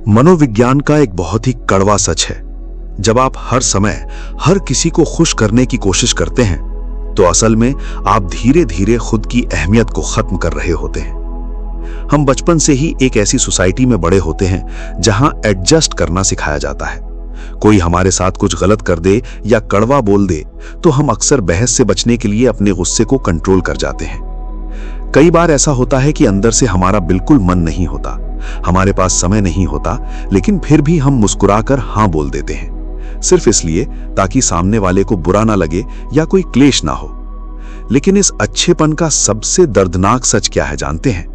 मनोविज्ञान का एक बहुत ही कड़वा सच है। जब आप हर समय हर किसी को खुश करने की कोशिश करते हैं तो असल में आप धीरे धीरे खुद की अहमियत को खत्म कर रहे होते हैं। हम बचपन से ही एक ऐसी सोसाइटी में बड़े होते हैं जहां एडजस्ट करना सिखाया जाता है। कोई हमारे साथ कुछ गलत कर दे या कड़वा बोल दे तो हम अक्सर बहस से बचने के लिए अपने गुस्से को कंट्रोल कर जाते हैं। कई बार ऐसा होता है कि अंदर से हमारा बिल्कुल मन नहीं होता, हमारे पास समय नहीं होता, लेकिन फिर भी हम मुस्कुराकर हाँ बोल देते हैं, सिर्फ इसलिए ताकि सामने वाले को बुरा ना लगे या कोई क्लेश ना हो। लेकिन इस अच्छेपन का सबसे दर्दनाक सच क्या है जानते हैं?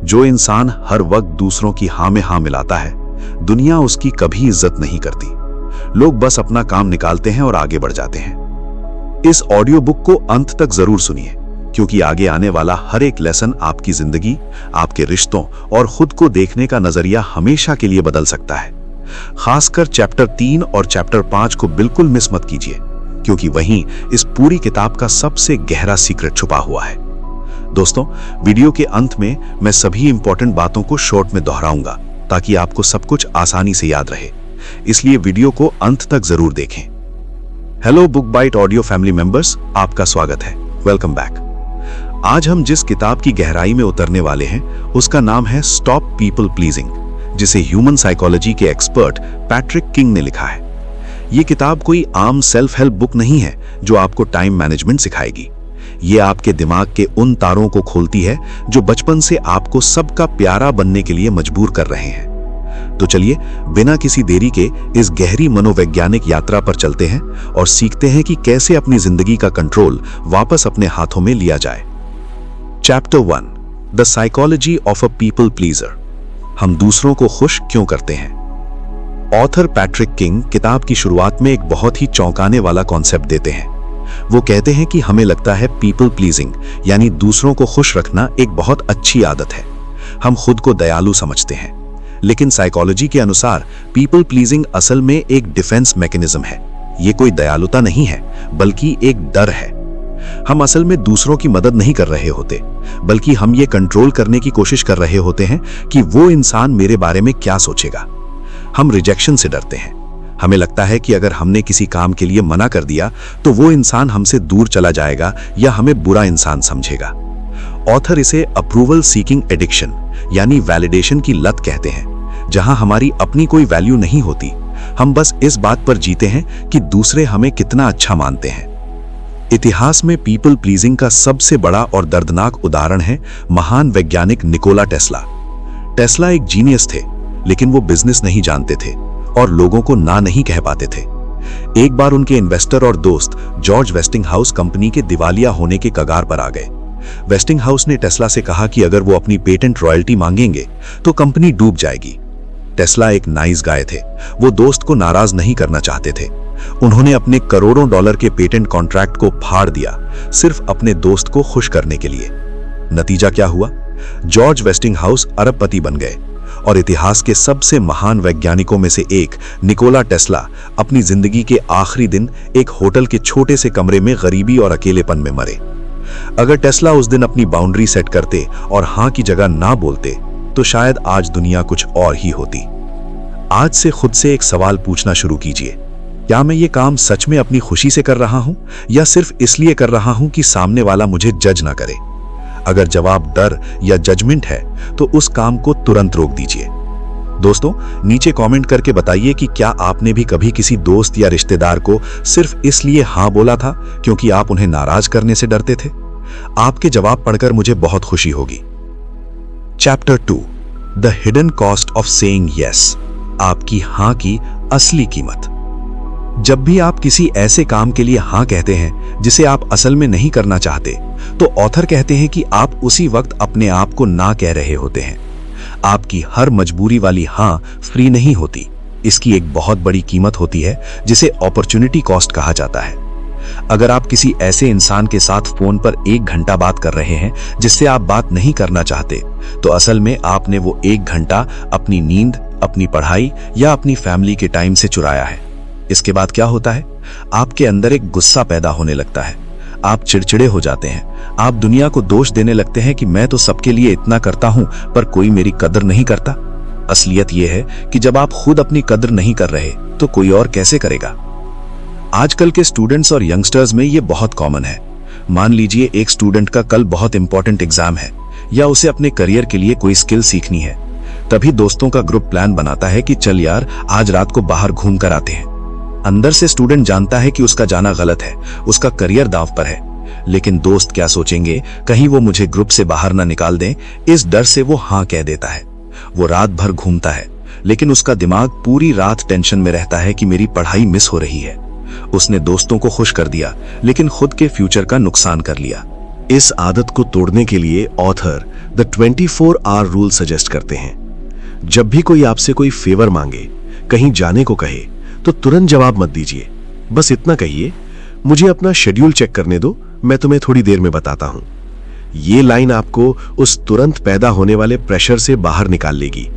जो इंसान हर वक्त दूसरों की हाँ में हाँ मिलाता है, दुनिया उसकी कभी इज्जत नहीं करती। लोग बस अपना काम निकालते हैं और आगे बढ़ जाते हैं। इस ऑडियो बुक को अंत तक जरूर सुनिए, क्योंकि आगे आने वाला हर एक लेसन आपकी जिंदगी, आपके रिश्तों और खुद को देखने का नजरिया हमेशा के लिए बदल सकता है। खासकर चैप्टर 3 और चैप्टर 5 को बिल्कुल मिस मत कीजिए, क्योंकि वहीं इस पूरी किताब का सबसे गहरा सीक्रेट छुपा हुआ है। दोस्तों, वीडियो के अंत में मैं सभी इंपॉर्टेंट बातों को शॉर्ट में दोहराऊंगा ताकि आपको सब कुछ आसानी से याद रहे, इसलिए वीडियो को अंत तक जरूर देखें। Hello book bite audio family members, आपका स्वागत है। Welcome back. आज हम जिस किताब की गहराई में उतरने वाले हैं उसका नाम है स्टॉप पीपल प्लीजिंग, जिसे ह्यूमन साइकोलॉजी के एक्सपर्ट पैट्रिक किंग ने लिखा है। ये किताब कोई आम सेल्फ हेल्प बुक नहीं है जो आपको टाइम मैनेजमेंट सिखाएगी। ये आपके दिमाग के उन तारों को खोलती है जो बचपन से आपको सबका प्यारा बनने के लिए मजबूर कर रहे हैं। तो चलिए बिना किसी देरी के इस गहरी मनोवैज्ञानिक यात्रा पर चलते हैं और सीखते हैं कि कैसे अपनी जिंदगी का कंट्रोल वापस अपने हाथों में लिया जाए। Chapter 1, the psychology of a people pleaser. हम दूसरों को खुश क्यों करते हैं? ऑथर पैट्रिक किंग किताब की शुरुआत में एक बहुत ही चौंकाने वाला कॉन्सेप्ट देते हैं। वो कहते हैं कि हमें लगता है पीपल प्लीजिंग यानी दूसरों को खुश रखना एक बहुत अच्छी आदत है। हम खुद को दयालु समझते हैं, लेकिन साइकोलॉजी के अनुसार पीपल प्लीजिंग असल में एक डिफेंस मैकेनिज्म है। ये कोई दयालुता नहीं है, बल्कि एक डर है। हम असल में दूसरों की मदद नहीं कर रहे होते, बल्कि हम ये कंट्रोल करने की कोशिश कर रहे होते हैं कि वो इंसान मेरे बारे में क्या सोचेगा। हम रिजेक्शन से डरते हैं। हमें लगता है कि अगर हमने किसी काम के लिए मना कर दिया तो वो इंसान हमसे दूर चला जाएगा या हमें बुरा इंसान समझेगा। ऑथर इसे अप्रूवल सीकिंग एडिक्शन यानी वैलिडेशन की लत कहते हैं, जहां हमारी अपनी कोई वैल्यू नहीं होती। हम बस इस बात पर जीते हैं कि दूसरे हमें कितना अच्छा मानते हैं। इतिहास में पीपल प्लीजिंग का सबसे बड़ा और दर्दनाक उदाहरण है महान वैज्ञानिक निकोला टेस्ला। टेस्ला एक जीनियस थे, लेकिन वो बिजनेस नहीं जानते थे और लोगों को ना नहीं कह पाते थे। एक बार उनके इन्वेस्टर और दोस्त जॉर्ज वेस्टिंगहाउस कंपनी के दिवालिया होने के कगार पर आ गए। वेस्टिंगहाउस ने टेस्ला से कहा कि अगर वो अपनी पेटेंट रॉयल्टी मांगेंगे तो कंपनी डूब जाएगी। टेस्ला एक नाइस गाय थे, वो दोस्त को नाराज नहीं करना चाहते थे। उन्होंने अपने करोड़ों डॉलर के पेटेंट कॉन्ट्रैक्ट को फाड़ दिया, सिर्फ अपने दोस्त को खुश करने के लिए। नतीजा क्या हुआ? जॉर्ज वेस्टिंगहाउस अरबपति बन गए और इतिहास के सबसे महान वैज्ञानिकों में से एक निकोला टेस्ला अपनी जिंदगी के आखिरी दिन एक होटल के छोटे से कमरे में गरीबी और अकेलेपन में मरे। अगर टेस्ला उस दिन अपनी बाउंड्री सेट करते और हां की जगह ना बोलते तो शायद आज दुनिया कुछ और ही होती। आज से खुद से एक सवाल पूछना शुरू कीजिए, क्या मैं ये काम सच में अपनी खुशी से कर रहा हूं या सिर्फ इसलिए कर रहा हूं कि सामने वाला मुझे जज ना करे? अगर जवाब डर या जजमेंट है तो उस काम को तुरंत रोक दीजिए। दोस्तों, नीचे कमेंट करके बताइए कि क्या आपने भी कभी किसी दोस्त या रिश्तेदार को सिर्फ इसलिए हाँ बोला था क्योंकि आप उन्हें नाराज करने से डरते थे? आपके जवाब पढ़कर मुझे बहुत खुशी होगी। Chapter 2, the hidden cost of saying yes. आपकी हाँ की असली कीमत। जब भी आप किसी ऐसे काम के लिए हाँ कहते हैं जिसे आप असल में नहीं करना चाहते, तो ऑथर कहते हैं कि आप उसी वक्त अपने आप को ना कह रहे होते हैं। आपकी हर मजबूरी वाली हाँ फ्री नहीं होती, इसकी एक बहुत बड़ी कीमत होती है जिसे अपॉर्चुनिटी कॉस्ट कहा जाता है। अगर आप किसी ऐसे इंसान के साथ फोन पर 1 घंटा बात कर रहे हैं जिससे आप बात नहीं करना चाहते, तो असल में आपने वो 1 घंटा अपनी नींद, अपनी पढ़ाई या अपनी फैमिली के टाइम से चुराया है। इसके बाद क्या होता है? आपके अंदर एक गुस्सा पैदा होने लगता है। आप चिड़चिड़े हो जाते हैं। आप दुनिया को दोष देने लगते हैं कि मैं तो सबके लिए इतना करता हूं पर कोई मेरी कदर नहीं करता। असलियत यह है कि जब आप खुद अपनी कद्र नहीं कर रहे तो कोई और कैसे करेगा। आजकल के स्टूडेंट्स और यंगस्टर्स में ये बहुत कॉमन है। मान लीजिए एक स्टूडेंट का कल बहुत इंपॉर्टेंट एग्जाम है या उसे अपने करियर के लिए कोई स्किल सीखनी है, तभी दोस्तों का ग्रुप प्लान बनाता है कि चल यार आज रात को बाहर घूम कर आते हैं। अंदर से स्टूडेंट जानता है कि उसका जाना गलत है, उसका करियर दांव पर है, लेकिन दोस्त क्या सोचेंगे, कहीं वो मुझे ग्रुप से बाहर ना निकाल दें, इस डर से वो हाँ कह देता है। वो रात भर घूमता है, लेकिन उसका दिमाग पूरी रात टेंशन में रहता है कि मेरी पढ़ाई मिस हो रही है। उसने दोस्तों को खुश कर दिया, लेकिन खुद के फ्यूचर का नुकसान कर लिया। इस आदत को तोड़ने के लिए author the 24 hour rule suggest करते हैं। जब भी कोई आपसे कोई फेवर मांगे, कहीं जाने को कहे, तो तुरंत जवाब मत दीजिए। बस इतना कहिए, मुझे अपना शेड्यूल चेक करने दो, मैं तुम्हें थोड़ी देर में बताता हूं। ये लाइन आपको उस तुरंत पैदा होने वाले प्रेशर से बाहर निकाल लेगी।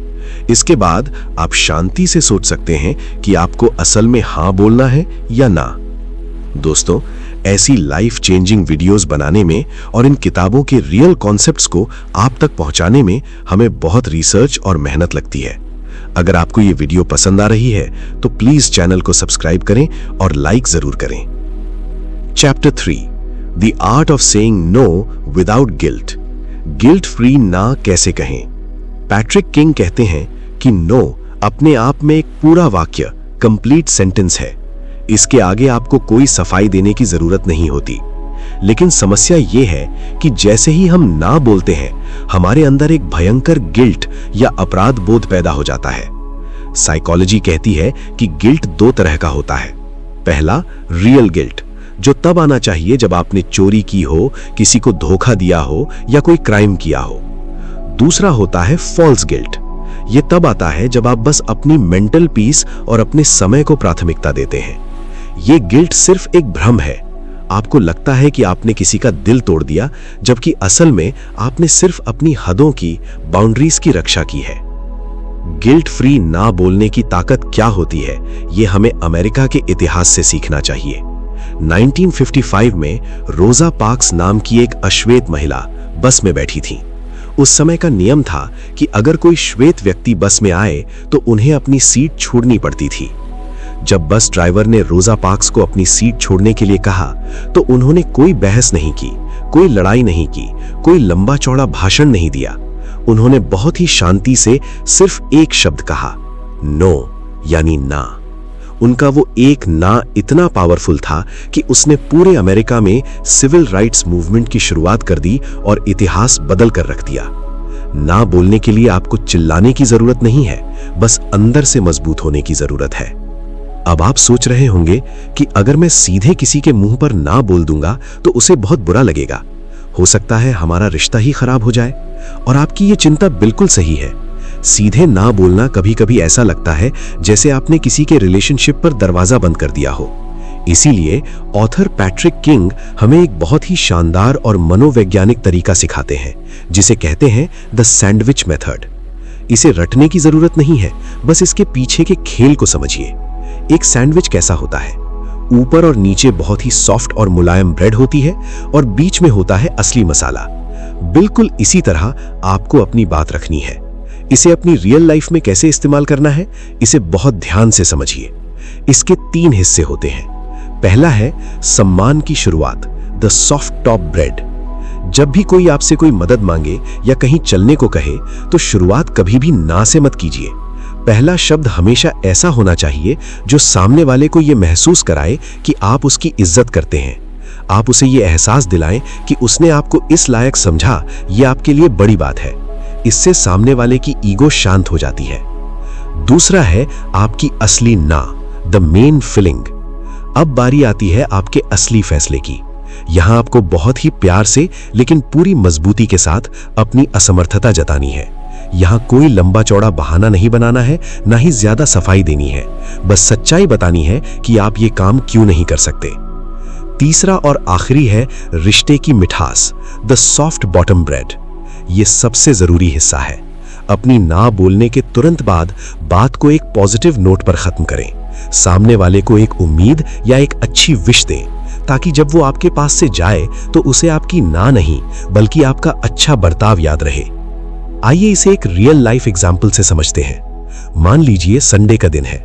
इसके बाद आप शांति से सोच सकते हैं कि आपको असल में हाँ बोलना है या ना। दोस्तों, ऐसी लाइफ चेंजिंग वीडियोस बनाने में और इन किताबों के रियल कॉन्सेप्ट्स को आप तक पहुंचाने में हमें बहुत रिसर्च और मेहनत लगती है। अगर आपको ये वीडियो पसंद आ रही है तो प्लीज चैनल को सब्सक्राइब करें और लाइक जरूर करें। Chapter 3, the art of saying no without guilt. Guilt free ना कैसे कहें। पैट्रिक किंग कहते हैं कि नो अपने आप में एक पूरा वाक्य, कंप्लीट सेंटेंस है। इसके आगे आपको कोई सफाई देने की जरूरत नहीं होती। लेकिन समस्या यह है कि जैसे ही हम ना बोलते हैं, हमारे अंदर एक भयंकर गिल्ट या अपराध बोध पैदा हो जाता है। साइकोलॉजी कहती है कि गिल्ट दो तरह का होता है। पहला, रियल गिल्ट, जो तब आना चाहिए जब आपने चोरी की हो, किसी को धोखा दिया हो या कोई क्राइम किया हो। दूसरा होता है फॉल्स गिल्ट। यह तब आता है जब आप बस अपनी मेंटल पीस और अपने समय को प्राथमिकता देते हैं। यह गिल्ट सिर्फ एक भ्रम है। आपको लगता है कि आपने किसी का दिल तोड़ दिया, जबकि असल में आपने सिर्फ अपनी हदों की, बाउंड्रीज की रक्षा की है। गिल्ट फ्री ना बोलने की ताकत क्या होती है, यह हमें अमेरिका के इतिहास से सीखना चाहिए। 1955 में रोजा पार्क्स नाम की एक अश्वेत महिला बस में बैठी थी। उस समय का नियम था कि अगर कोई श्वेत व्यक्ति बस में आए तो उन्हें अपनी सीट छोड़नी पड़ती थी। जब बस ड्राइवर ने रोजा पार्क्स को अपनी सीट छोड़ने के लिए कहा तो उन्होंने कोई बहस नहीं की, कोई लड़ाई नहीं की, कोई लंबा चौड़ा भाषण नहीं दिया। उन्होंने बहुत ही शांति से सिर्फ एक शब्द कहा, नो, यानी ना। उनका वो एक ना इतना पावरफुल था कि उसने पूरे अमेरिका में सिविल राइट्स मूवमेंट की शुरुआत कर दी और इतिहास बदल कर रख दिया। ना बोलने के लिए आपको चिल्लाने की जरूरत नहीं है, बस अंदर से मजबूत होने की जरूरत है। अब आप सोच रहे होंगे कि अगर मैं सीधे किसी के मुंह पर ना बोल दूंगा तो उसे बहुत बुरा लगेगा, हो सकता है हमारा रिश्ता ही खराब हो जाए। और आपकी ये चिंता बिल्कुल सही है। सीधे ना बोलना कभी कभी ऐसा लगता है जैसे आपने किसी के रिलेशनशिप पर दरवाजा बंद कर दिया हो। इसीलिए ऑथर पैट्रिक किंग हमें एक बहुत ही शानदार और मनोवैज्ञानिक तरीका सिखाते हैं, जिसे कहते हैं द सैंडविच मेथड। इसे रटने की जरूरत नहीं है, बस इसके पीछे के खेल को समझिए। एक सैंडविच कैसा होता है? ऊपर और नीचे बहुत ही सॉफ्ट और मुलायम ब्रेड होती है और बीच में होता है असली मसाला। बिल्कुल इसी तरह आपको अपनी बात रखनी है। इसे अपनी रियल लाइफ में कैसे इस्तेमाल करना है, इसे बहुत ध्यान से समझिए। इसके 3 हिस्से होते हैं। पहला है सम्मान की शुरुआत, द सॉफ्ट टॉप ब्रेड। जब भी कोई आपसे कोई मदद मांगे या कहीं चलने को कहे तो शुरुआत कभी भी ना से मत कीजिए। पहला शब्द हमेशा ऐसा होना चाहिए जो सामने वाले को यह महसूस कराए कि आप उसकी इज्जत करते हैं। आप उसे यह एहसास दिलाएं कि उसने आपको इस लायक समझा, यह आपके लिए बड़ी बात है। इससे सामने वाले की ईगो शांत हो जाती है। दूसरा है आपकी असली ना, द मेन फीलिंग। अब बारी आती है आपके असली फैसले की। यहां आपको बहुत ही प्यार से लेकिन पूरी मजबूती के साथ अपनी असमर्थता जतानी है। यहां कोई लंबा चौड़ा बहाना नहीं बनाना है, ना ही ज्यादा सफाई देनी है। बस सच्चाई बतानी है कि आप ये काम क्यों नहीं कर सकते। तीसरा और आखिरी है रिश्ते की मिठास, द सॉफ्ट बॉटम ब्रेड। ये सबसे जरूरी हिस्सा है। अपनी ना बोलने के तुरंत बाद बात को एक पॉजिटिव नोट पर खत्म करें। सामने वाले को एक उम्मीद या एक अच्छी विश दें, ताकि जब वो आपके पास से जाए तो उसे आपकी ना नहीं बल्कि आपका अच्छा बर्ताव याद रहे। आइए इसे एक रियल लाइफ एग्जाम्पल से समझते हैं। मान लीजिए संडे का दिन है,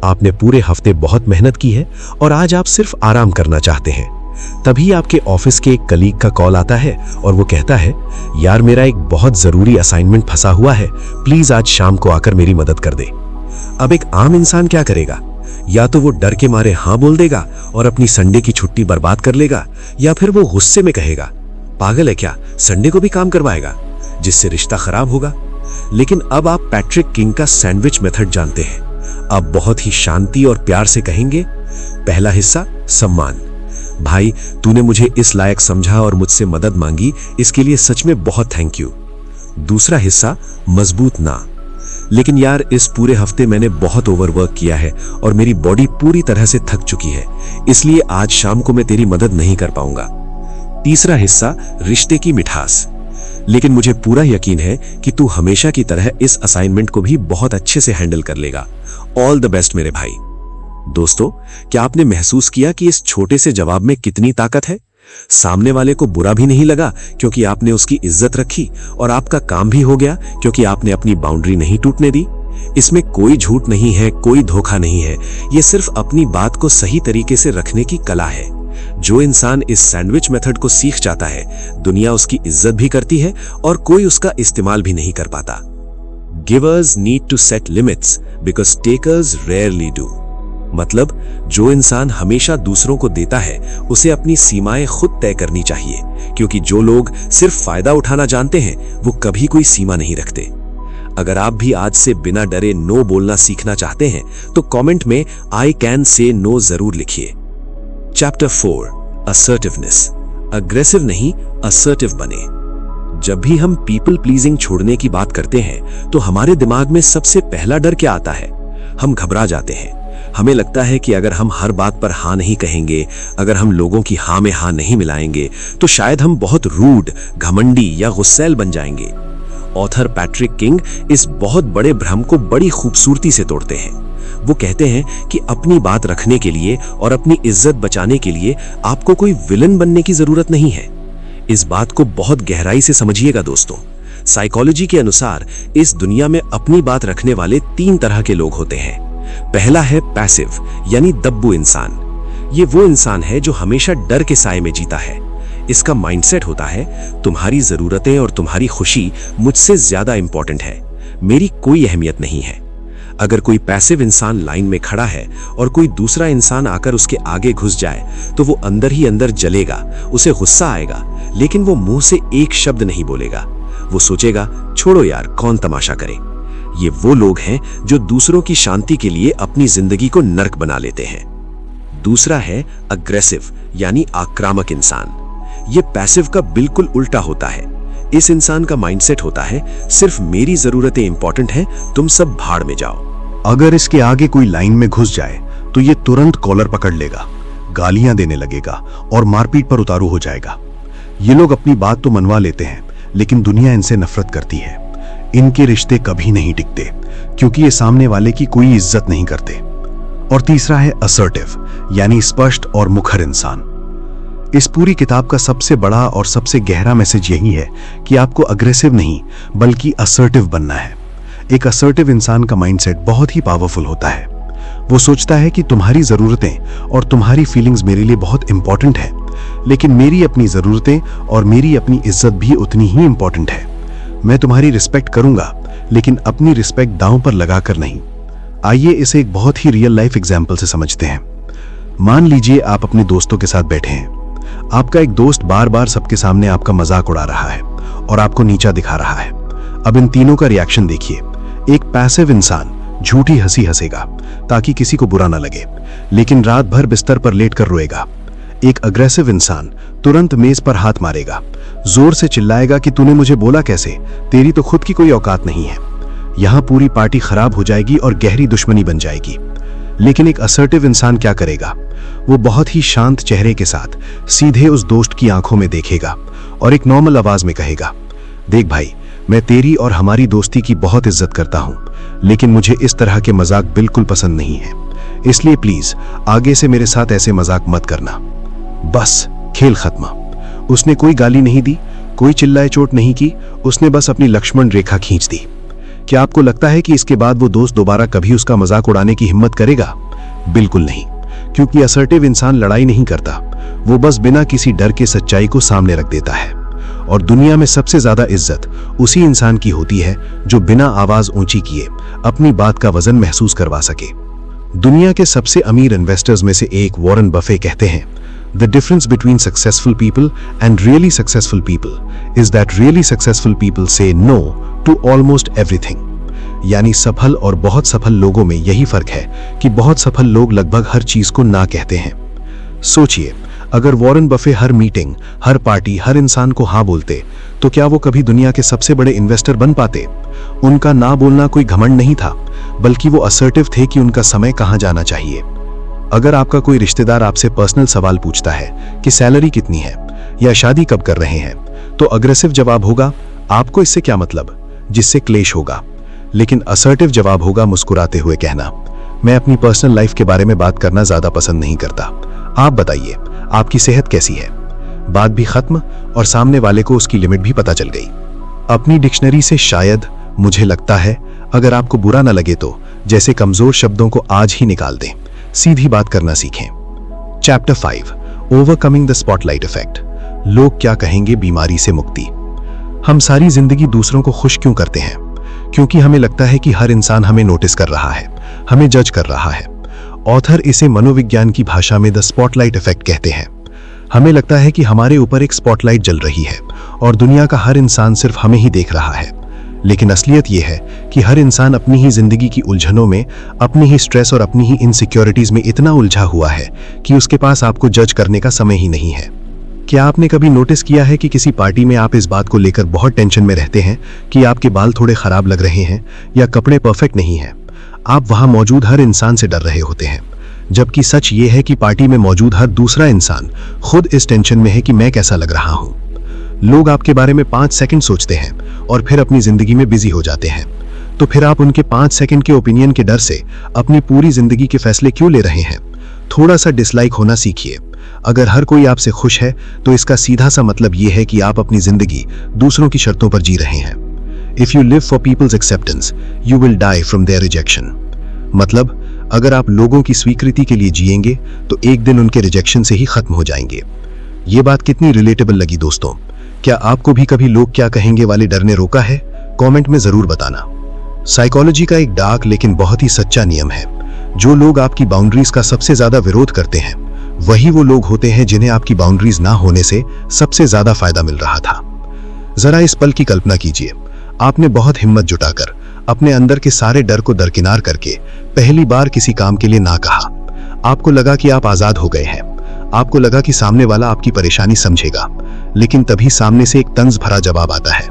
आपने पूरे हफ्ते बहुत मेहनत की है और आज आप सिर्फ आराम करना चाहते हैं। तभी आपके ऑफिस के एक कलीग का कॉल आता है और वो कहता है, यार मेरा एक बहुत जरूरी असाइनमेंट फंसा हुआ है, प्लीज आज शाम को आकर मेरी मदद कर दे। अब एक आम इंसान क्या करेगा? या तो वो डर के मारे हाँ बोल देगा और अपनी संडे की छुट्टी बर्बाद कर लेगा, या फिर वो गुस्से में कहेगा, पागल है क्या, संडे को भी काम करवाएगा, जिससे रिश्ता खराब होगा। लेकिन अब आप पैट्रिक किंग का सैंडविच मेथड जानते हैं। आप बहुत ही शांति और प्यार से कहेंगे, पहला हिस्सा सम्मान, भाई तूने मुझे इस लायक समझा और मुझसे मदद मांगी, इसके लिए सच में बहुत थैंक यू। दूसरा हिस्सा मजबूत ना, लेकिन यार इस पूरे हफ्ते मैंने बहुत ओवरवर्क किया है और मेरी बॉडी पूरी तरह से थक चुकी है, इसलिए आज शाम को मैं तेरी मदद नहीं कर पाऊंगा। तीसरा हिस्सा रिश्ते की मिठास, लेकिन मुझे पूरा यकीन है कि तू हमेशा की तरह इस असाइनमेंट को भी बहुत अच्छे से हैंडल कर लेगा। ऑल द बेस्ट मेरे भाई। दोस्तों, क्या आपने महसूस किया कि इस छोटे से जवाब में कितनी ताकत है? सामने वाले को बुरा भी नहीं लगा क्योंकि आपने उसकी इज्जत रखी, और आपका काम भी हो गया क्योंकि आपने अपनी बाउंड्री नहीं टूटने दी। इसमें कोई झूठ नहीं है, कोई धोखा नहीं है, ये सिर्फ अपनी बात को सही तरीके से रखने की कला है। जो इंसान इस सैंडविच मेथड को सीख जाता है, दुनिया उसकी इज्जत भी करती है और कोई उसका इस्तेमाल भी नहीं कर पाता। Givers need to set limits because takers rarely do. मतलब जो इंसान हमेशा दूसरों को देता है, उसे अपनी सीमाएं खुद तय करनी चाहिए, क्योंकि जो लोग सिर्फ फायदा उठाना जानते हैं, वो कभी कोई सीमा नहीं रखते। अगर आप भी आज से बिना डरे नो बोलना सीखना चाहते हैं, तो कमेंट में आई कैन से नो जरूर लिखिए। Chapter 4, assertiveness. अग्रेसिव नहीं, असर्टिव बने। जब भी हम पीपल प्लीजिंग छोड़ने की बात करते हैं, तो हमारे दिमाग में सबसे पहला डर क्या आता है? हम घबरा जाते हैं। हमें लगता है कि अगर हम हर बात पर हाँ नहीं कहेंगे, अगर हम लोगों की हाँ में हाँ नहीं मिलाएंगे, तो शायद हम बहुत रूड, घमंडी या गुस्सैल बन जाएंगे। ऑथर पैट्रिक किंग इस बहुत बड़े भ्रम को बड़ी खूबसूरती से तोड़ते हैं। वो कहते हैं कि अपनी बात रखने के लिए और अपनी इज्जत बचाने के लिए आपको कोई विलन बनने की जरूरत नहीं है। इस बात को बहुत गहराई से समझिएगा दोस्तों। साइकोलॉजी के अनुसार इस दुनिया में अपनी बात रखने वाले 3 तरह के लोग होते हैं। पहला है पैसिव, यानी दब्बू इंसान। ये वो इंसान है जो हमेशा डर के साए में जीता है। इसका माइंडसेट होता है, तुम्हारी जरूरतें और तुम्हारी खुशी मुझसे ज्यादा इंपॉर्टेंट है, मेरी कोई अहमियत नहीं है। अगर कोई पैसिव इंसान लाइन में खड़ा है और कोई दूसरा इंसान आकर उसके आगे घुस जाए, तो वो अंदर ही अंदर जलेगा, उसे गुस्सा आएगा, लेकिन वो मुंह से एक शब्द नहीं बोलेगा। वो सोचेगा, छोड़ो यार, कौन तमाशा करे। ये वो लोग हैं जो दूसरों की शांति के लिए अपनी जिंदगी को नर्क बना लेते हैं। दूसरा है अग्रेसिव, यानी आक्रामक इंसान। ये पैसिव का बिल्कुल उल्टा होता है। इस इंसान का माइंडसेट होता है, सिर्फ मेरी जरूरतें इंपॉर्टेंट हैं, तुम सब भाड़ में जाओ। अगर इसके आगे कोई लाइन में घुस जाए तो ये तुरंत कॉलर पकड़ लेगा, गालियां देने लगेगा और मारपीट पर उतारू हो जाएगा। ये लोग अपनी बात तो मनवा लेते हैं, लेकिन दुनिया इनसे नफरत करती है। इनके रिश्ते कभी नहीं टिकते क्योंकि ये सामने वाले की कोई इज्जत नहीं करते। और तीसरा है असर्टिव, यानी स्पष्ट और मुखर इंसान। इस पूरी किताब का सबसे बड़ा और सबसे गहरा मैसेज यही है कि आपको अग्रेसिव नहीं बल्कि असर्टिव बनना है। एक असर्टिव इंसान का माइंडसेट बहुत ही पावरफुल होता है। वो सोचता है कि तुम्हारी जरूरतें और तुम्हारी फीलिंग्स मेरे लिए बहुत इंपॉर्टेंट है, लेकिन मेरी अपनी जरूरतें और मेरी अपनी इज्जत भी उतनी ही इंपॉर्टेंट है। मैं तुम्हारी रिस्पेक्ट करूंगा, लेकिन अपनी रिस्पेक्ट दांव पर लगाकर नहीं। आइए इसे एक बहुत ही रियल लाइफ एग्जाम्पल से समझते हैं। मान लीजिए आप अपने दोस्तों के साथ बैठे हैं। आपका एक दोस्त बार बार सबके सामने आपका मजाक उड़ा रहा है और आपको नीचा दिखा रहा है। अब इन तीनों का रिएक्शन देखिए। एक पैसिव इंसान झूठी हंसी हंसेगा ताकि किसी को बुरा ना लगे, लेकिन रात भर बिस्तर पर लेटकर रोएगा। एक अग्रेसिव इंसान तुरंत मेज पर हाथ मारेगा, जोर से चिल्लाएगा कि तूने मुझे बोला कैसे, तेरी तो खुद की कोई औकात नहीं है। यहां पूरी पार्टी खराब हो जाएगी और गहरी दुश्मनी बन जाएगी। लेकिन एक असर्टिव इंसान क्या करेगा? वो बहुत ही शांत चेहरे के साथ सीधे उस दोस्त की आंखों में देखेगा और एक नॉर्मल आवाज में कहेगा, देख भाई, मैं तेरी और हमारी दोस्ती की बहुत इज्जत करता हूं, लेकिन मुझे इस तरह के मजाक बिल्कुल पसंद नहीं है, इसलिए प्लीज आगे से मेरे साथ ऐसे मजाक मत करना। बस खेल खत्म। उसने कोई गाली नहीं दी, कोई चिल्लाए चोट नहीं की, उसने बस अपनी लक्ष्मण रेखा खींच दी। क्या आपको लगता है कि इसके बाद वो दोस्त दोबारा कभी उसका मजाक उड़ाने की हिम्मत करेगा? बिल्कुल नहीं, क्योंकि असर्टिव इंसान लड़ाई नहीं करता, वो बस बिना किसी डर के सच्चाई को सामने रख देता है। और दुनिया में सबसे ज्यादा इज्जत उसी इंसान की होती है जो बिना आवाज ऊंची किए अपनी बात का वजन महसूस करवा सके। दुनिया के सबसे अमीर इन्वेस्टर्स में से एक वॉरेन बफे कहते हैं, The difference between successful people and really successful people is that really successful people say no to almost everything. यानी सफल और बहुत सफल लोगों में यही फर्क है कि बहुत सफल लोग लगभग हर चीज को ना कहते हैं। सोचिए, अगर वॉरेन बफे हर मीटिंग, हर पार्टी, हर इंसान को हाँ बोलते, तो क्या वो कभी दुनिया के सबसे बड़े इन्वेस्टर बन पाते? उनका ना बोलना कोई घमंड नहीं था, बल्कि वो असर्टिव थे कि उनका समय कहाँ जाना चाहिए। अगर आपका कोई रिश्तेदार आपसे पर्सनल सवाल पूछता है कि सैलरी कितनी है या शादी कब कर रहे हैं, तो अग्रेसिव जवाब होगा, आपको इससे क्या मतलब, जिससे क्लेश होगा। लेकिन असर्टिव जवाब होगा मुस्कुराते हुए कहना, मैं अपनी पर्सनल लाइफ के बारे में बात करना ज्यादा पसंद नहीं करता, आप बताइए आपकी सेहत कैसी है। बात भी खत्म और सामने वाले को उसकी लिमिट भी पता चल गई। अपनी डिक्शनरी से शायद, मुझे लगता है, अगर आपको बुरा ना लगे तो जैसे कमजोर शब्दों को आज ही निकाल दें, सीधी बात करना सीखें। Chapter 5, overcoming the spotlight effect. लोग क्या कहेंगे बीमारी से मुक्ति। हम सारी जिंदगी दूसरों को खुश क्यों करते हैं? क्योंकि हमें लगता है कि हर इंसान हमें नोटिस कर रहा है, हमें जज कर रहा है। ऑथर इसे मनोविज्ञान की भाषा में द स्पॉटलाइट इफेक्ट कहते हैं। हमें लगता है कि हमारे ऊपर एक स्पॉटलाइट जल रही है और दुनिया का हर इंसान सिर्फ हमें ही देख रहा है। लेकिन असलियत यह है कि हर इंसान अपनी ही जिंदगी की उलझनों में, अपनी ही स्ट्रेस और अपनी ही इनसिक्योरिटीज में इतना उलझा हुआ है कि उसके पास आपको जज करने का समय ही नहीं है। क्या आपने कभी नोटिस किया है कि किसी पार्टी में आप इस बात को लेकर बहुत टेंशन में रहते हैं कि आपके बाल थोड़े खराब लग रहे हैं या कपड़े परफेक्ट नहीं हैं? आप वहां मौजूद हर इंसान से डर रहे होते हैं, जबकि सच ये है कि पार्टी में मौजूद हर दूसरा इंसान खुद इस टेंशन में है कि मैं कैसा लग रहा हूं। लोग आपके बारे में 5 सेकंड सोचते हैं और फिर अपनी जिंदगी में बिजी हो जाते हैं। तो फिर आप उनके 5 सेकंड के ओपिनियन के डर से अपनी पूरी जिंदगी के फैसले क्यों ले रहे हैं? थोड़ा सा डिसलाइक होना सीखिए। अगर हर कोई आपसे खुश है तो इसका सीधा सा मतलब यह है कि आप अपनी जिंदगी दूसरों की शर्तों पर जी रहे हैं। If you live for people's acceptance, you will die from their rejection. मतलब, अगर आप लोगों की स्वीकृति के लिए जिएंगे तो एक दिन उनके रिजेक्शन से ही खत्म हो जाएंगे। ये बात कितनी रिलेटेबल लगी दोस्तों? क्या आपको भी कभी लोग क्या कहेंगे वाले डर ने रोका है? कमेंट में जरूर बताना। साइकोलॉजी का एक डार्क लेकिन बहुत ही सच्चा नियम है, जो लोग आपकी बाउंड्रीज का सबसे ज्यादा विरोध करते हैं वही वो लोग होते हैं जिन्हें आपकी बाउंड्रीज ना होने से सबसे ज्यादा फायदा मिल रहा था। जरा इस पल की कल्पना कीजिए, आपने बहुत हिम्मत जुटाकर अपने अंदर के सारे डर को दरकिनार करके पहली बार किसी काम के लिए ना कहा। आपको लगा कि आप आजाद हो गए हैं, आपको लगा कि सामने वाला आपकी परेशानी समझेगा, लेकिन तभी सामने से एक तंज भरा जवाब आता है,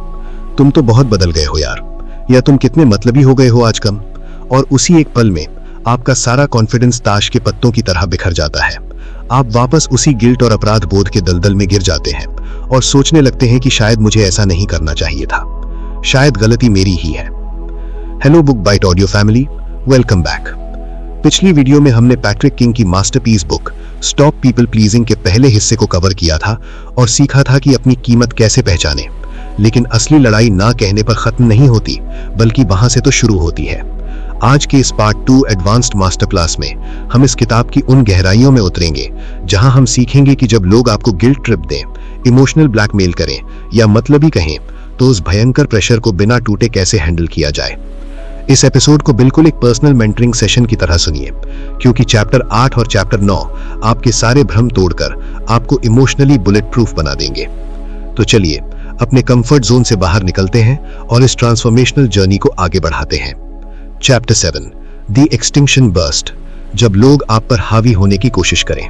तुम तो बहुत बदल गए हो यार, या तुम कितने मतलबी हो गए हो आज कम। और उसी एक पल में आपका सारा कॉन्फिडेंस ताश के पत्तों की तरह बिखर जाता है। आप वापस उसी गिल्ट और अपराध बोध के दलदल में गिर जाते हैं और सोचने लगते हैं कि शायद मुझे ऐसा नहीं करना चाहिए था, शायद गलती मेरी ही है। Hello book bite audio family, welcome back. पिछली वीडियो में हमने पैट्रिक किंग की masterpiece book stop people pleasing के पहले हिस्से को कवर किया था और सीखा था कि अपनी कीमत कैसे पहचानें। लेकिन असली लड़ाई ना कहने पर खत्म नहीं होती, बल्कि वहां से तो शुरू होती है। आज के इस पार्ट 2 एडवांस्ड मास्टर क्लास में हम इस किताब की उन गहराइयों में उतरेंगे जहां हम सीखेंगे कि जब लोग आपको गिल्ट ट्रिप दें, इमोशनल ब्लैकमेल करें या मतलबी कहें, तो उस भयंकर प्रेशर को बिना टूटे कैसे हैंडल किया जाए। इस एपिसोड को बिल्कुल एक पर्सनल मेंटरिंग सेशन की तरह सुनिए, क्योंकि चैप्टर 8 और चैप्टर 9 आपके सारे भ्रम तोड़कर आपको इमोशनली बुलेट प्रूफ बना देंगे। तो चलिए अपने कंफर्ट जोन से बाहर निकलते हैं और इस ट्रांसफॉर्मेशनल जर्नी को आगे बढ़ाते हैं। चैप्टर 7, द एक्सटिंक्शन बर्स्ट, जब लोग आप पर हावी होने की कोशिश करें।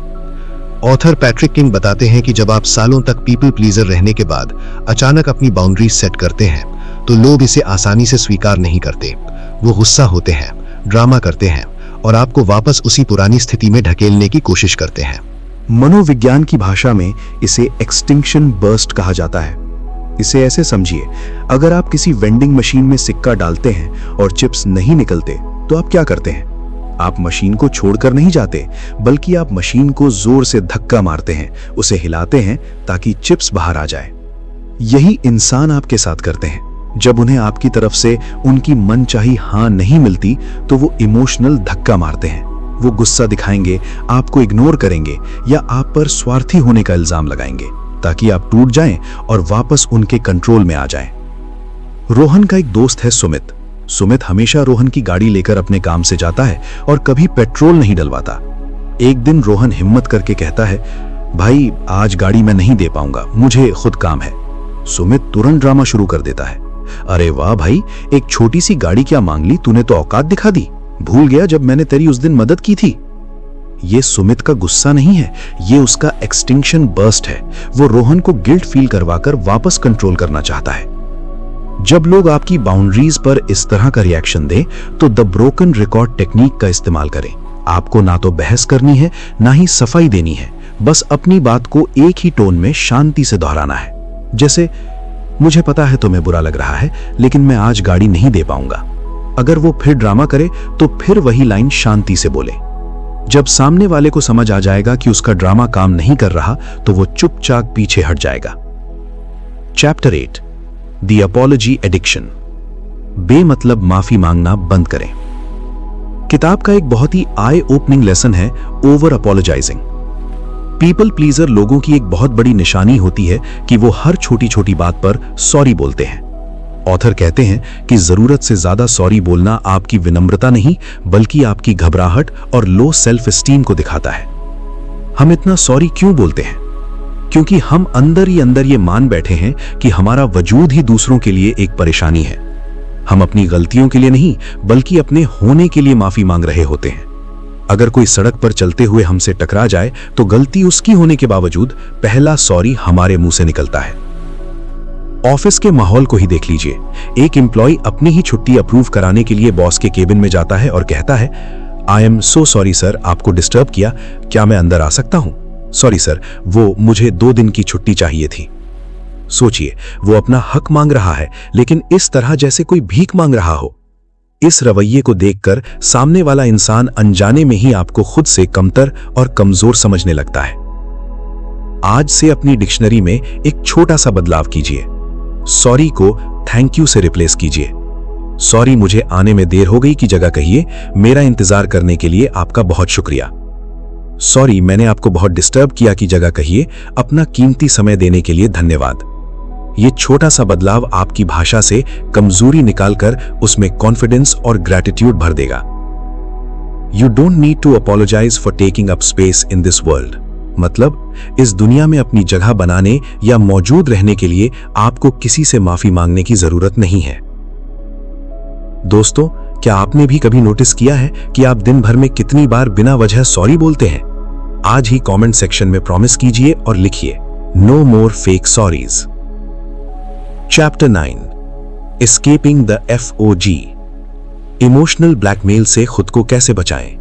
ऑथर पैट्रिक किंग बताते हैं कि जब आप सालों तक पीपल प्लीजर रहने के बाद अचानक अपनी बाउंड्रीज सेट करते हैं, तो लोग इसे आसानी से स्वीकार नहीं करते। वो गुस्सा होते हैं, ड्रामा करते हैं और आपको वापस उसी पुरानी स्थिति में ढकेलने की कोशिश करते हैं। मनोविज्ञान की भाषा में इसे एक्सटिंक्शन बर्स्ट कहा जाता है। इसे ऐसे समझिए, अगर आप किसी वेंडिंग मशीन में सिक्का डालते हैं और चिप्स नहीं निकलते तो आप क्या करते हैं? आप मशीन को छोड़कर नहीं जाते, बल्कि आप मशीन को जोर से धक्का मारते हैं, उसे हिलाते हैं ताकि चिप्स बाहर आ जाए। यही इंसान आपके साथ करते हैं। जब उन्हें आपकी तरफ से उनकी मनचाही हाँ नहीं मिलती तो वो इमोशनल धक्का मारते हैं। वो गुस्सा दिखाएंगे, आपको इग्नोर करेंगे या आप पर स्वार्थी होने का इल्जाम लगाएंगे ताकि आप टूट जाएं और वापस उनके कंट्रोल में आ जाएं। रोहन का एक दोस्त है सुमित। सुमित हमेशा रोहन की गाड़ी लेकर अपने काम से जाता है और कभी पेट्रोल नहीं डलवाता। एक दिन रोहन हिम्मत करके कहता है, भाई आज गाड़ी मैं नहीं दे पाऊंगा, मुझे खुद काम है। सुमित तुरंत ड्रामा शुरू कर देता है, अरे वाह भाई, एक छोटी सी गाड़ी क्या मांग ली तूने, तो औकात दिखा दी, भूल गया जब मैंने तेरी उस दिन मदद की थी। ये सुमित का गुस्सा नहीं है, ये उसका एक्सटिंक्शन बर्स्ट है। वो रोहन को गिल्ट फील करवाकर वापस कंट्रोल करना चाहता है। जब लोग आपकी बाउंड्रीज पर इस तरह का रिएक्शन दें तो द ब्रोकन रिकॉर्ड टेक्निक का इस्तेमाल करें। आपको ना तो बहस करनी है ना ही सफाई देनी है, बस अपनी बात को एक ही टोन में शांति से दोहराना है। जैसे, मुझे पता है तुम्हें बुरा लग रहा है लेकिन मैं आज गाड़ी नहीं दे पाऊंगा। अगर वो फिर ड्रामा करे तो फिर वही लाइन शांति से बोले। जब सामने वाले को समझ आ जाएगा कि उसका ड्रामा काम नहीं कर रहा तो वो चुपचाप पीछे हट जाएगा। Chapter 8, the apology addiction. बेमतलब माफी मांगना बंद करें। किताब का एक बहुत ही आई ओपनिंग लेसन है ओवर अपॉलोजाइजिंग। पीपल प्लीजर लोगों की एक बहुत बड़ी निशानी होती है कि वो हर छोटी छोटी बात पर सॉरी बोलते हैं। ऑथर कहते हैं कि जरूरत से ज्यादा सॉरी बोलना आपकी विनम्रता नहीं बल्कि आपकी घबराहट और लो सेल्फ एस्टीम को दिखाता है। हम इतना सॉरी क्यों बोलते हैं? क्योंकि हम अंदर ही अंदर ये मान बैठे हैं कि हमारा वजूद ही दूसरों के लिए एक परेशानी है। हम अपनी गलतियों के लिए नहीं बल्कि अपने होने के लिए माफी मांग रहे होते हैं। अगर कोई सड़क पर चलते हुए हमसे टकरा जाए तो गलती उसकी होने के बावजूद पहला सॉरी हमारे मुंह से निकलता है। ऑफिस के माहौल को ही देख लीजिए। एक एम्प्लॉय अपनी ही छुट्टी अप्रूव कराने के लिए बॉस के केबिन में जाता है और कहता है, I am so sorry sir, आपको डिस्टर्ब किया, क्या मैं अंदर आ सकता हूं? सॉरी सर, वो मुझे 2 दिन की छुट्टी चाहिए थी। सोचिए, वो अपना हक मांग रहा है लेकिन इस तरह जैसे कोई भीख मांग रहा हो। इस रवैये को देखकर सामने वाला इंसान अनजाने में ही आपको खुद से कमतर और कमजोर समझने लगता है। आज से अपनी डिक्शनरी में एक छोटा सा बदलाव कीजिए। सॉरी को थैंक यू से रिप्लेस कीजिए। सॉरी, मुझे आने में देर हो गई की जगह कहिए, मेरा इंतजार करने के लिए आपका बहुत शुक्रिया। सॉरी, मैंने आपको बहुत डिस्टर्ब किया की जगह कहिए, अपना कीमती समय देने के लिए धन्यवाद। ये छोटा सा बदलाव आपकी भाषा से कमजोरी निकालकर उसमें कॉन्फिडेंस और ग्रैटिट्यूड भर देगा। You don't need to apologize for taking up space in this world. मतलब, इस दुनिया में अपनी जगह बनाने या मौजूद रहने के लिए आपको किसी से माफी मांगने की जरूरत नहीं है। दोस्तों, क्या आपने भी कभी नोटिस किया है कि आप दिन भर में कितनी बार बिना वजह सॉरी बोलते हैं? आज ही कमेंट सेक्शन में प्रॉमिस कीजिए और लिखिए, no more fake sorries. Chapter 9, escaping the FOG। Emotional blackmail से खुद को कैसे बचाएं?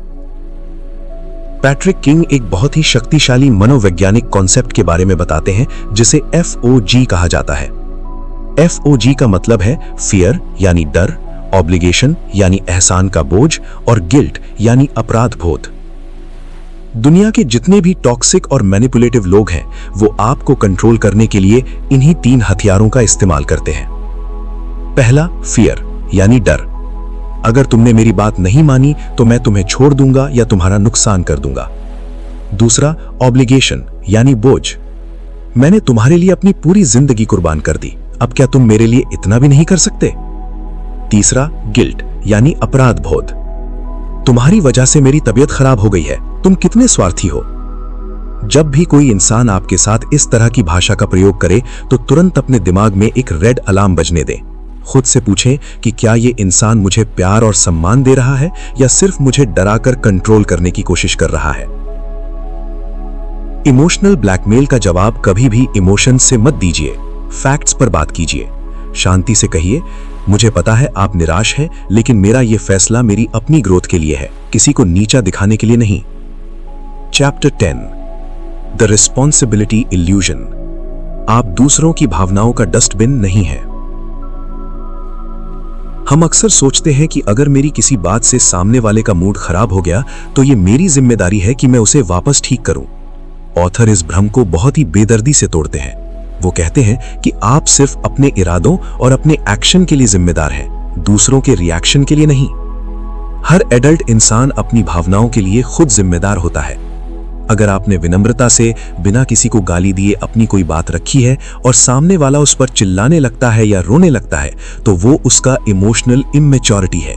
पैट्रिक किंग एक बहुत ही शक्तिशाली मनोवैज्ञानिक कॉन्सेप्ट के बारे में बताते हैं जिसे FOG कहा जाता है। FOG का मतलब है फियर यानी डर, ऑब्लिगेशन यानी एहसान का बोझ और गिल्ट यानी अपराध बोध। दुनिया के जितने भी टॉक्सिक और मैनिपुलेटिव लोग हैं वो आपको कंट्रोल करने के लिए इन्हीं 3 हथियारों का इस्तेमाल करते हैं। पहला, फियर यानी डर। अगर तुमने मेरी बात नहीं मानी तो मैं तुम्हें छोड़ दूंगा या तुम्हारा नुकसान कर दूंगा। दूसरा, ऑब्लिगेशन यानी बोझ। मैंने तुम्हारे लिए अपनी पूरी जिंदगी कुर्बान कर दी, अब क्या तुम मेरे लिए इतना भी नहीं कर सकते? तीसरा, गिल्ट यानी अपराध बोध। तुम्हारी वजह से मेरी तबीयत खराब हो गई है, तुम कितने स्वार्थी हो। जब भी कोई इंसान आपके साथ इस तरह की भाषा का प्रयोग करे तो तुरंत अपने दिमाग में एक रेड अलार्म बजने दें। खुद से पूछें कि क्या ये इंसान मुझे प्यार और सम्मान दे रहा है या सिर्फ मुझे डराकर कंट्रोल करने की कोशिश कर रहा है। इमोशनल ब्लैकमेल का जवाब कभी भी इमोशंस से मत दीजिए, फैक्ट्स पर बात कीजिए। शांति से कहिए, मुझे पता है आप निराश हैं, लेकिन मेरा यह फैसला मेरी अपनी ग्रोथ के लिए है, किसी को नीचा दिखाने के लिए नहीं। Chapter 10, the responsibility illusion. आप दूसरों की भावनाओं का डस्टबिन नहीं है। हम अक्सर सोचते हैं कि अगर मेरी किसी बात से सामने वाले का मूड खराब हो गया तो ये मेरी जिम्मेदारी है कि मैं उसे वापस ठीक करूं। ऑथर इस भ्रम को बहुत ही बेदर्दी से तोड़ते हैं। वो कहते हैं कि आप सिर्फ अपने इरादों और अपने एक्शन के लिए जिम्मेदार हैं, दूसरों के रिएक्शन के लिए नहीं। हर एडल्ट इंसान अपनी भावनाओं के लिए खुद जिम्मेदार होता है। अगर आपने विनम्रता से बिना किसी को गाली दिए अपनी कोई बात रखी है और सामने वाला उस पर चिल्लाने लगता है या रोने लगता है, तो वो उसका इमोशनल इमेच्योरिटी है।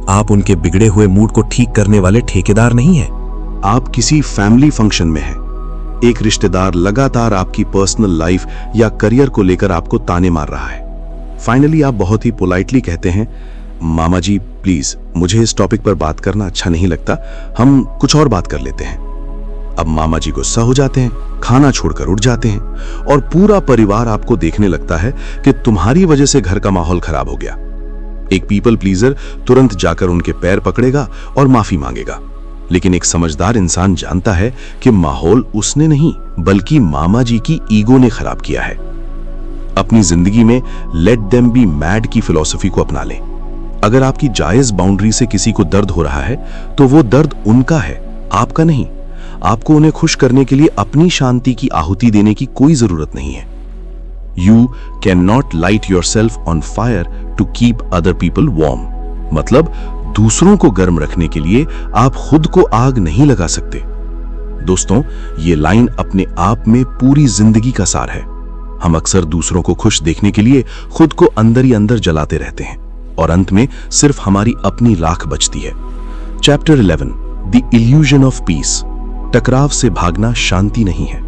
आप उनके बिगड़े हुए मूड को ठीक करने वाले ठेकेदार नहीं हैं। आप किसी फैमिली फंक्शन में हैं, एक रिश्तेदार लगातार आपकी पर्सनल लाइफ या करियर को लेकर आपको ताने मार रहा है। फाइनली आप बहुत ही पोलाइटली कहते हैं, मामा जी प्लीज, मुझे इस टॉपिक पर बात करना अच्छा नहीं लगता, हम कुछ और बात कर लेते हैं। अब मामा जी गुस्सा हो जाते हैं, खाना छोड़कर उठ जाते हैं और पूरा परिवार आपको देखने लगता है कि तुम्हारी वजह से घर का माहौल खराब हो गया। एक पीपल प्लीजर तुरंत जाकर उनके पैर पकड़ेगा और माफी मांगेगा, लेकिन एक समझदार इंसान जानता है कि माहौल उसने नहीं बल्कि मामा जी की ईगो ने खराब किया है। अपनी जिंदगी में लेट देम बी मैड की फिलॉसफी को अपना लें। अगर आपकी जायज बाउंड्री से किसी को दर्द हो रहा है तो वो दर्द उनका है, आपका नहीं। आपको उन्हें खुश करने के लिए अपनी शांति की आहुति देने की कोई जरूरत नहीं है। You can not light yourself on fire to keep other people warm. मतलब दूसरों को गर्म रखने के लिए आप खुद को आग नहीं लगा सकते। दोस्तों, ये लाइन अपने आप में पूरी जिंदगी का सार है। हम अक्सर दूसरों को खुश देखने के लिए खुद को अंदर ही अंदर जलाते रहते हैं और अंत में सिर्फ हमारी अपनी राख बचती है। Chapter 11, the illusion of peace. टकराव से भागना शांति नहीं है।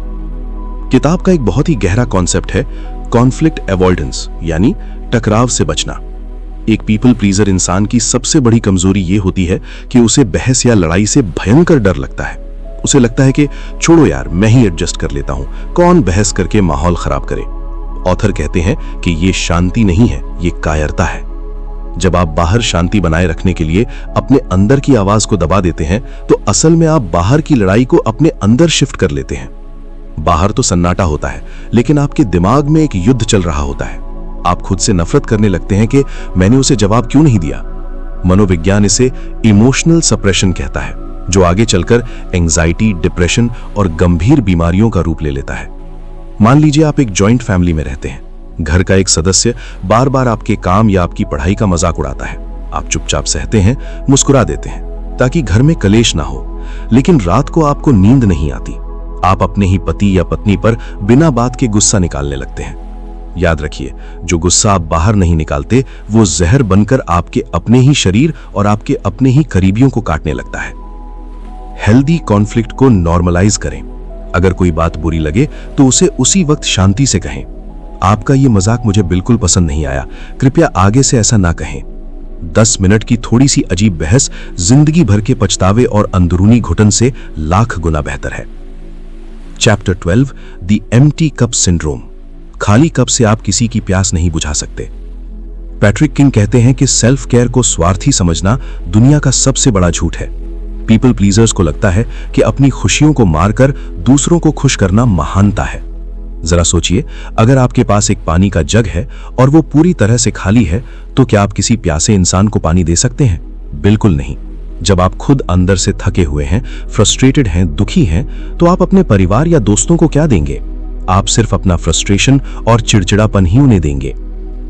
किताब का एक बहुत ही गहरा कॉन्सेप्ट है कॉन्फ्लिक्ट अवॉइडेंस, यानी टकराव से बचना। एक पीपल प्लीजर इंसान की सबसे बड़ी कमजोरी यह होती है कि उसे बहस या लड़ाई से भयंकर डर लगता है। उसे लगता है कि छोड़ो यार, मैं ही एडजस्ट कर लेता हूं, कौन बहस करके माहौल खराब करे। ऑथर कहते हैं कि यह शांति नहीं है, यह कायरता है। जब आप बाहर शांति बनाए रखने के लिए अपने अंदर की आवाज को दबा देते हैं तो असल में आप बाहर की लड़ाई को अपने अंदर शिफ्ट कर लेते हैं। बाहर तो सन्नाटा होता है, लेकिन आपके दिमाग में एक युद्ध चल रहा होता है। आप खुद से नफरत करने लगते हैं कि मैंने उसे जवाब क्यों नहीं दिया। मनोविज्ञान इसे इमोशनल सप्रेशन कहता है, जो आगे चलकर एंजाइटी, डिप्रेशन और गंभीर बीमारियों का रूप ले लेता है। मान लीजिए आप एक जॉइंट फैमिली में रहते हैं। घर का एक सदस्य बार बार आपके काम या आपकी पढ़ाई का मजाक उड़ाता है। आप चुपचाप सहते हैं, मुस्कुरा देते हैं ताकि घर में कलेश ना हो, लेकिन रात को आपको नींद नहीं आती। आप अपने ही पति या पत्नी पर बिना बात के गुस्सा निकालने लगते हैं। याद रखिए, जो गुस्सा आप बाहर नहीं निकालते वो जहर बनकर आपके अपने ही शरीर और आपके अपने ही करीबियों को काटने लगता है। हेल्दी कॉन्फ्लिक्ट को नॉर्मलाइज करें। अगर कोई बात बुरी लगे तो उसे उसी वक्त शांति से कहें, आपका ये मजाक मुझे बिल्कुल पसंद नहीं आया, कृपया आगे से ऐसा ना कहें। 10 मिनट की थोड़ी सी अजीब बहस जिंदगी भर के पछतावे और अंदरूनी घुटन से लाख गुना बेहतर है। Chapter 12, the empty cup syndrome. खाली कप से आप किसी की प्यास नहीं बुझा सकते। पैट्रिक किंग कहते हैं कि सेल्फ केयर को स्वार्थी समझना दुनिया का सबसे बड़ा झूठ है। पीपल प्लीजर्स को लगता है कि अपनी खुशियों को मारकर दूसरों को खुश करना महानता है। जरा सोचिए, अगर आपके पास एक पानी का जग है और वो पूरी तरह से खाली है, तो क्या आप किसी प्यासे इंसान को पानी दे सकते हैं? बिल्कुल नहीं। जब आप खुद अंदर से थके हुए हैं, फ्रस्ट्रेटेड हैं, दुखी हैं, तो आप अपने परिवार या दोस्तों को क्या देंगे? आप सिर्फ अपना फ्रस्ट्रेशन और चिड़चिड़ापन ही उन्हें देंगे।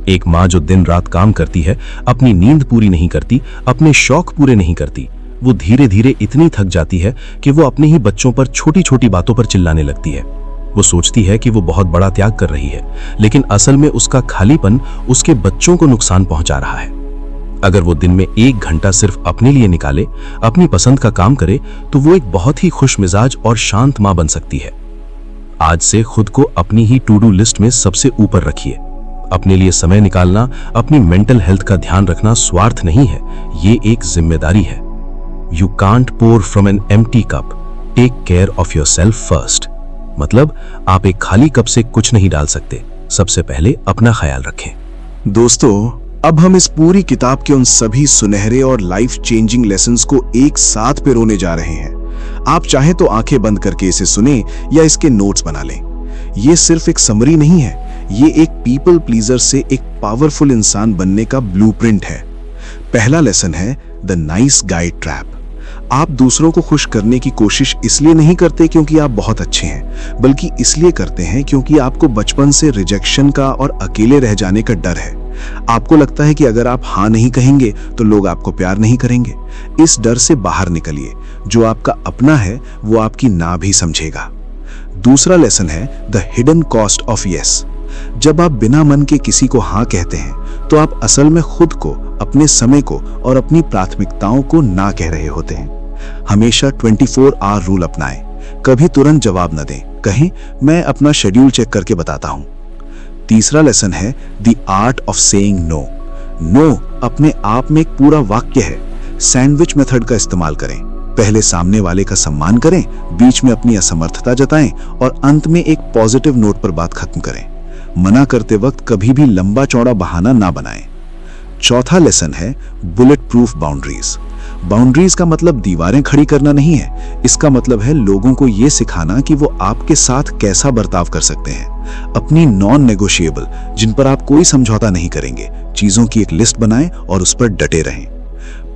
एक माँ जो दिन रात काम करती है, अपनी नींद पूरी नहीं करती, अपने शौक पूरे नहीं करती, वो धीरे धीरे इतनी थक जाती है कि वो अपने ही बच्चों पर छोटी छोटी बातों पर चिल्लाने लगती है। वो सोचती है कि वो बहुत बड़ा त्याग कर रही है, लेकिन असल में उसका खालीपन उसके बच्चों को नुकसान पहुंचा रहा है। अगर वो दिन में 1 घंटा सिर्फ अपने लिए निकाले, अपनी पसंद का काम करे, तो वो एक बहुत ही खुश मिजाज और शांत मां बन सकती है। आज से खुद को अपनी ही टू डू लिस्ट में सबसे ऊपर रखिए। अपने लिए समय निकालना, अपनी मेंटल हेल्थ का ध्यान रखना स्वार्थ नहीं है, ये एक जिम्मेदारी है। You can't pour from an empty cup, take care of yourself first. मतलब आप एक खाली कप से कुछ नहीं डाल सकते, सबसे पहले अपना ख्याल रखें। दोस्तों, अब हम इस पूरी किताब के उन सभी सुनहरे और लाइफ चेंजिंग लेसन्स को एक साथ पिरोने जा रहे हैं। आप चाहें तो आंखें बंद करके इसे सुने या इसके नोट्स बना लें। ये सिर्फ एक समरी नहीं है, ये एक पीपल प्लीजर से एक पावरफुल इंसान बनने का ब्लूप्रिंट है। पहला लेसन है द नाइस गाय ट्रैप। आप दूसरों को खुश करने की कोशिश इसलिए नहीं करते क्योंकि आप बहुत अच्छे हैं, बल्कि इसलिए करते हैं क्योंकि आपको बचपन से रिजेक्शन का और अकेले रह जाने का डर है। आपको लगता है कि अगर आप हाँ नहीं कहेंगे तो लोग आपको प्यार नहीं करेंगे। इस डर से बाहर निकलिए। जो आपका अपना है वो आपकी ना भी समझेगा। दूसरा लेसन है the hidden cost of yes. जब आप बिना मन के किसी को हाँ कहते हैं तो आप असल में खुद को, अपने समय को और अपनी प्राथमिकताओं को ना कह रहे होते हैं। हमेशा 24 आवर रूल अपनाएं। कभी तुरंत जवाब न दें, कहें मैं अपना शेड्यूल चेक करके बताता हूं। तीसरा लेसन है the art of saying no. No अपने आप में एक पूरा वाक्य है। सैंडविच मेथड का इस्तेमाल करें। पहले सामने वाले का सम्मान करें, बीच में अपनी असमर्थता जताएं और अंत में एक पॉजिटिव नोट पर बात खत्म करें। मना करते वक्त कभी भी लंबा चौड़ा बहाना ना बनाएं। चौथा लेसन है बुलेट प्रूफ बाउंड्रीज। बाउंड्रीज का मतलब दीवारें खड़ी करना नहीं है। इसका मतलब है लोगों को यह सिखाना कि वो आपके साथ कैसा बर्ताव कर सकते हैं। अपनी नॉन नेगोशिएबल, जिन पर आप कोई समझौता नहीं करेंगे, चीजों की एक लिस्ट बनाएं और उस पर डटे रहें।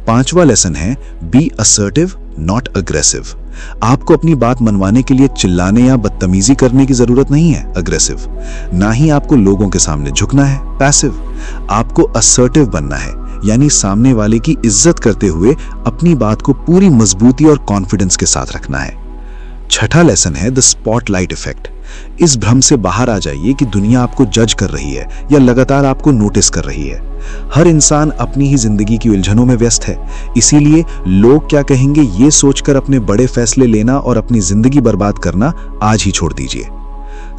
पांचवा लेसन है बी असर्टिव नॉट अग्रेसिव। आपको अपनी बात मनवाने के लिए चिल्लाने या बदतमीजी करने की जरूरत नहीं है, अग्रेसिव। ना ही आपको लोगों के सामने झुकना है, पैसिव। आपको असर्टिव बनना है, यानी सामने वाले की इज्जत करते हुए अपनी बात को पूरी मजबूती और कॉन्फिडेंस के साथ रखना है। छठा लेसन है द स्पॉटलाइट इफेक्ट। इस भ्रम से बाहर आ जाइए कि दुनिया आपको जज कर रही है या लगातार आपको नोटिस कर रही है। हर इंसान अपनी ही जिंदगी की उलझनों में व्यस्त है, इसीलिए लोग क्या कहेंगे ये सोचकर अपने बड़े फैसले लेना और अपनी जिंदगी बर्बाद करना आज ही छोड़ दीजिए।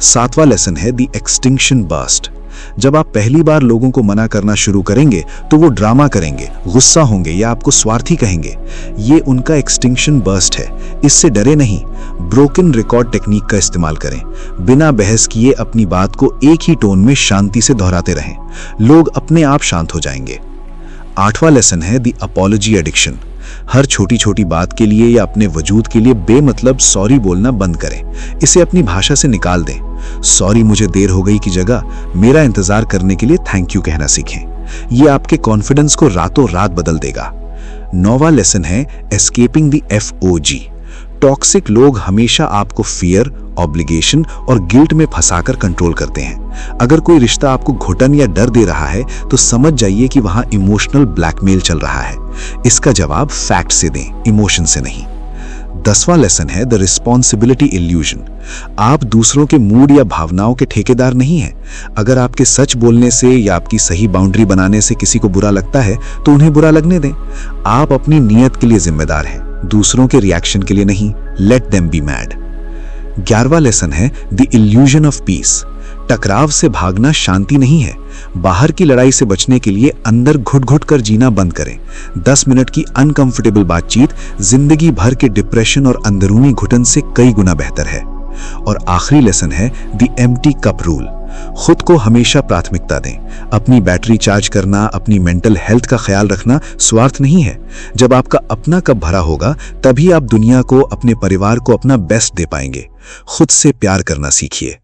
सातवां लेसन है द एक्सटिंक्शन बर्स्ट। जब आप पहली बार लोगों को मना करना शुरू करेंगे तो वो ड्रामा करेंगे, गुस्सा होंगे या आपको स्वार्थी कहेंगे। ये उनका एक्सटिंक्शन बर्स्ट है। इससे डरे नहीं। ब्रोकन रिकॉर्ड टेक्निक का इस्तेमाल करें। बिना बहस किए अपनी बात को एक ही टोन में शांति से दोहराते रहें। लोग अपने आप शांत हो जाएंगे। आठवां लेसन है द अपॉलॉजी एडिक्शन। हर छोटी छोटी बात के लिए या अपने वजूद के लिए बेमतलब सॉरी बोलना बंद करें। इसे अपनी भाषा से निकाल दें। सॉरी मुझे देर हो गई की जगह मेरा इंतजार करने के लिए थैंक यू कहना सीखें। यह आपके कॉन्फिडेंस को रातों रात बदल देगा। 9वां लेसन है एस्केपिंग द FOG। टॉक्सिक लोग हमेशा आपको फियर, ऑब्लिगेशन और गिल्ट में फंसाकर कंट्रोल करते हैं। अगर कोई रिश्ता आपको घुटन या डर दे रहा है तो समझ जाइए कि वहां इमोशनल ब्लैकमेल चल रहा है। इसका जवाब फैक्ट से दें, इमोशन से नहीं। 10वां लेसन है द रिस्पॉन्सिबिलिटी इल्यूजन। आप दूसरों के मूड या भावनाओं के ठेकेदार नहीं हैं। अगर आपके सच बोलने से या आपकी सही बाउंड्री बनाने से किसी को बुरा लगता है तो उन्हें बुरा लगने दें। आप अपनी नीयत के लिए जिम्मेदार हैं, दूसरों के रिएक्शन के लिए नहीं। Let them be mad. 11वां लेसन है द इल्यूजन ऑफ पीस। टकराव से भागना शांति नहीं है। बाहर की लड़ाई से बचने के लिए अंदर घुट घुट कर जीना बंद करें। 10 मिनट की अनकंफर्टेबल बातचीत जिंदगी भर के डिप्रेशन और अंदरूनी घुटन से कई गुना बेहतर है। और आखिरी लेसन है द एम्प्टी कप रूल। खुद को हमेशा प्राथमिकता दें। अपनी बैटरी चार्ज करना, अपनी मेंटल हेल्थ का ख्याल रखना स्वार्थ नहीं है। जब आपका अपना कप भरा होगा तभी आप दुनिया को, अपने परिवार को अपना बेस्ट दे पाएंगे। खुद से प्यार करना सीखिए।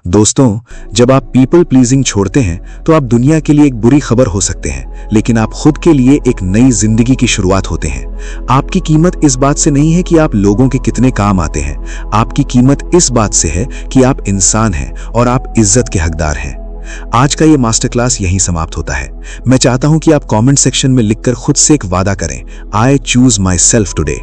दोस्तों, जब आप पीपल प्लीजिंग छोड़ते हैं तो आप दुनिया के लिए एक बुरी खबर हो सकते हैं, लेकिन आप खुद के लिए एक नई जिंदगी की शुरुआत होते हैं। आपकी कीमत इस बात से नहीं है कि आप लोगों के कितने काम आते हैं। आपकी कीमत इस बात से है कि आप इंसान हैं और आप इज्जत के हकदार हैं। आज का ये मास्टर क्लास यहीं समाप्त होता है। मैं चाहता हूं कि आप कमेंट सेक्शन में लिखकर खुद से एक वादा करें, I choose my self today.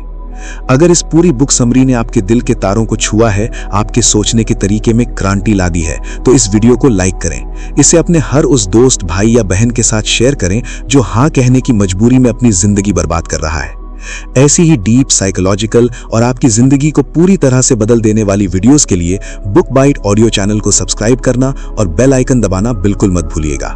अगर इस पूरी बुक समरी ने आपके दिल के तारों को छुआ है, आपके सोचने के तरीके में क्रांति ला दी है, तो इस वीडियो को लाइक करें। इसे अपने हर उस दोस्त, भाई या बहन के साथ शेयर करें जो हाँ कहने की मजबूरी में अपनी जिंदगी बर्बाद कर रहा है। ऐसी ही डीप, साइकोलॉजिकल और आपकी जिंदगी को पूरी तरह से बदल देने वाली वीडियोस के लिए बुक बाइट ऑडियो चैनल को सब्सक्राइब करना और बेल आइकन दबाना बिल्कुल मत भूलिएगा।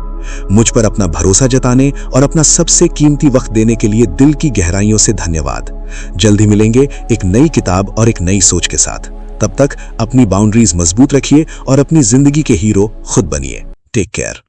मुझ पर अपना भरोसा जताने और अपना सबसे कीमती वक्त देने के लिए दिल की गहराइयों से धन्यवाद। जल्दी मिलेंगे एक नई किताब और एक नई सोच के साथ। तब तक अपनी बाउंड्रीज मजबूत रखिए और अपनी जिंदगी के हीरो खुद बनिए। Take care.